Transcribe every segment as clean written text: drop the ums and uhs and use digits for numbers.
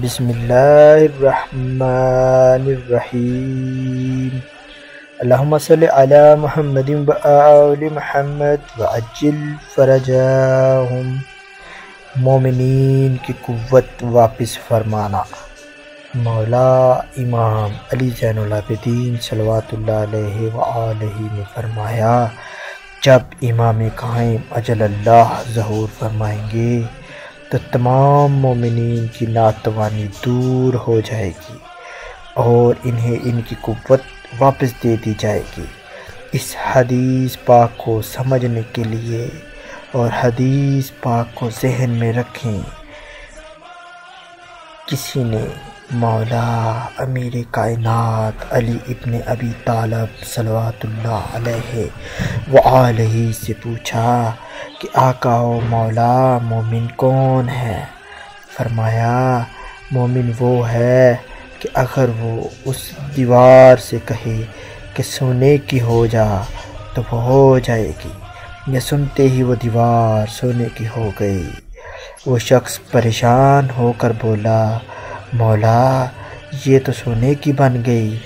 بسم اللہ الرحمن الرحیم اللہم صلی علی محمد و آل محمد وعجل فرجہم۔ مومنین کی قوت واپس فرمانا۔ مولا امام علی زین العابدین صلوات اللہ علیہ وآلہ نے فرمایا، جب امام قائم اجل اللہ ظہور فرمائیں گے تو تمام مومنین کی ناتوانی دور ہو جائے گی اور انہیں ان کی قوت واپس دے دی جائے گی۔ اس حدیث پاک کو سمجھنے کے لیے اور حدیث پاک کو ذہن میں رکھیں، کسی نے مولا امیر کائنات علی ابن ابی طالب صلوات اللہ علیہ وآلہ سے پوچھا کہ آقا و مولا مومن کون ہے؟ فرمایا، مومن وہ ہے کہ اگر وہ اس دیوار سے کہے کہ سونے کی ہو جا تو وہ ہو جائے گی، یا سنتے ہی وہ دیوار سونے کی ہو گئی۔ وہ شخص پریشان ہو کر بولا، مولا یہ تو سونے کی بن گئی،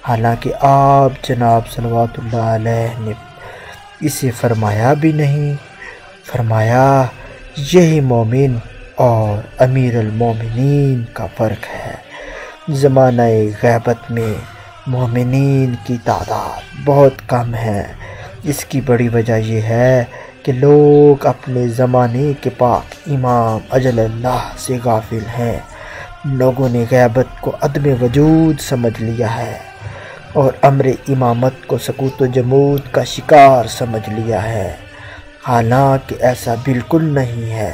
حالانکہ آپ جناب صلوات اللہ علیہ نے اسے فرمایا بھی نہیں۔ فرمایا، یہی مومن اور امیر المومنین کا فرق ہے۔ زمانہ غیبت میں مومنین کی تعداد بہت کم ہے۔ اس کی بڑی وجہ یہ ہے کہ لوگ اپنے زمانے کے پاک امام اجل اللہ سے غافل ہیں۔ لوگوں نے غیبت کو عدم وجود سمجھ لیا ہے اور امر امامت کو سکوت و جمود کا شکار سمجھ لیا ہے، حالانکہ ایسا بالکل نہیں ہے۔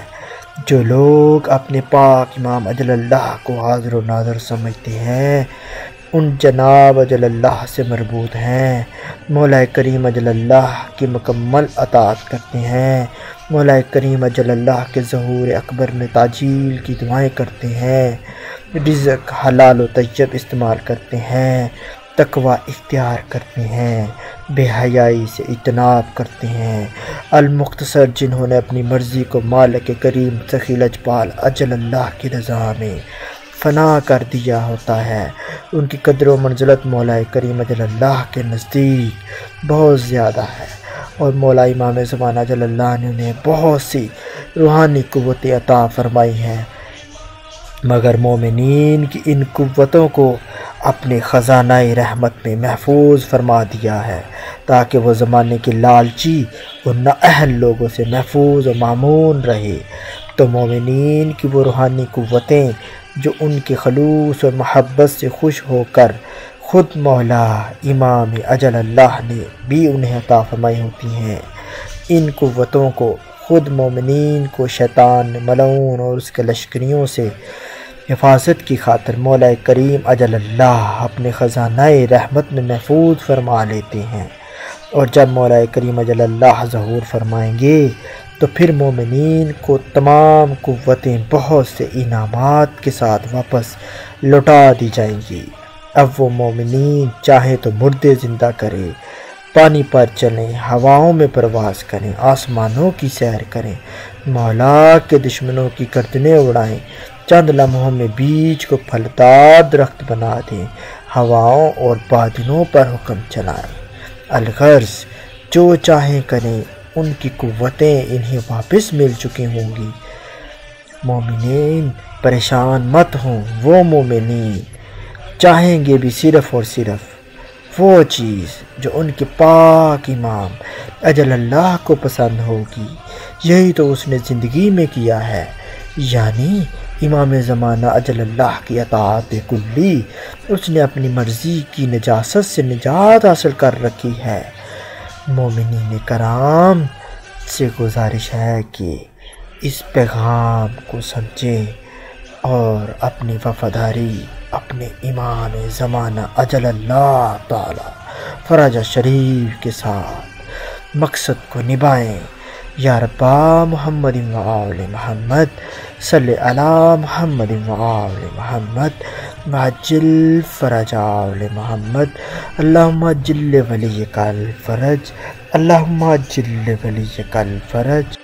جو لوگ اپنے پاک امام اجل اللہ کو حاضر و ناظر سمجھتے ہیں، ان جناب اجل اللہ سے مربوط ہیں، مولا کریم اجل اللہ کی مکمل اطاعت کرتے ہیں، مولا کریم اجل اللہ کے ظہور اکبر میں تعجیل کی دعائیں کرتے ہیں، رزق حلال و طیب استعمال کرتے ہیں، تقوی اختیار کرتے ہیں، بے حیائی سے اجتناب کرتے ہیں۔ المختصر جنہوں نے اپنی مرضی کو مالک کریم سخی لجپال اجل اللہ کی رضا میں فنا کر دیا ہوتا ہے، ان کی قدر و منزلت مولا کریم اجل اللہ کے نزدیک بہت زیادہ ہے، اور مولا امام زمانہ اجل اللہ نے انہیں بہت سی روحانی قوتیں عطا فرمائی ہیں، مگر مومنین کی ان قوتوں کو اپنے خزانہ رحمت میں محفوظ فرما دیا ہے، تاکہ وہ زمانے کے لالچی اور نااہل لوگوں سے محفوظ و مامون رہے۔ تو مومنین کی وہ روحانی قوتیں جو ان کے خلوص اور محبت سے خوش ہو کر خود مولا امام اجل اللہ نے بھی انہیں عطا فرمائی ہوتی ہیں، ان قوتوں کو خود مومنین کو شیطان ملعون اور اس کے لشکریوں سے حفاظت کی خاطر مولا کریم اجل اللہ اپنے خزانہ رحمت میں محفوظ فرما لیتے ہیں، اور جب مولا کریم اجل اللہ ظہور فرمائیں گے تو پھر مومنین کو تمام قوتیں بہت سے انعامات کے ساتھ واپس لوٹا دی جائیں گی۔ اب وہ مومنین چاہیں تو مردے زندہ کریں، پانی پر چلیں، ہواؤں میں پرواز کریں، آسمانوں کی سیر کریں، مولا کے دشمنوں کی گردنیں اڑائیں، چند لمحوں میں بیج کو پھلدار درخت بنا دیں، ہواؤں اور بادلوں پر حکم چلائیں۔ الغرض جو چاہیں کریں، ان کی قوتیں انہیں واپس مل چکی ہوں گی۔ مومنین پریشان مت ہوں، وہ مومنین چاہیں گے بھی صرف اور صرف وہ چیز جو ان کے پاک امام اجل اللہ کو پسند ہوگی۔ یہی تو اس نے زندگی میں کیا ہے، یعنی امام زمانہ اجل اللہ کی اطاعت کلی۔ اس نے اپنی مرضی کی نجاست سے نجات حاصل کر رکھی ہے۔ مومنین کرام سے گزارش ہے کہ اس پیغام کو سمجھیں اور اپنی وفاداری اپنے امام زمانہ اجل اللہ تعالی فرج شریف کے ساتھ مقصد کو نبھائیں۔ یا ربا محمد و آل محمد صلی علی محمد و آل محمد وعجل فرج آل محمد۔ اللہم عجل ولیک الفرج، اللہم عجل ولیک الفرج۔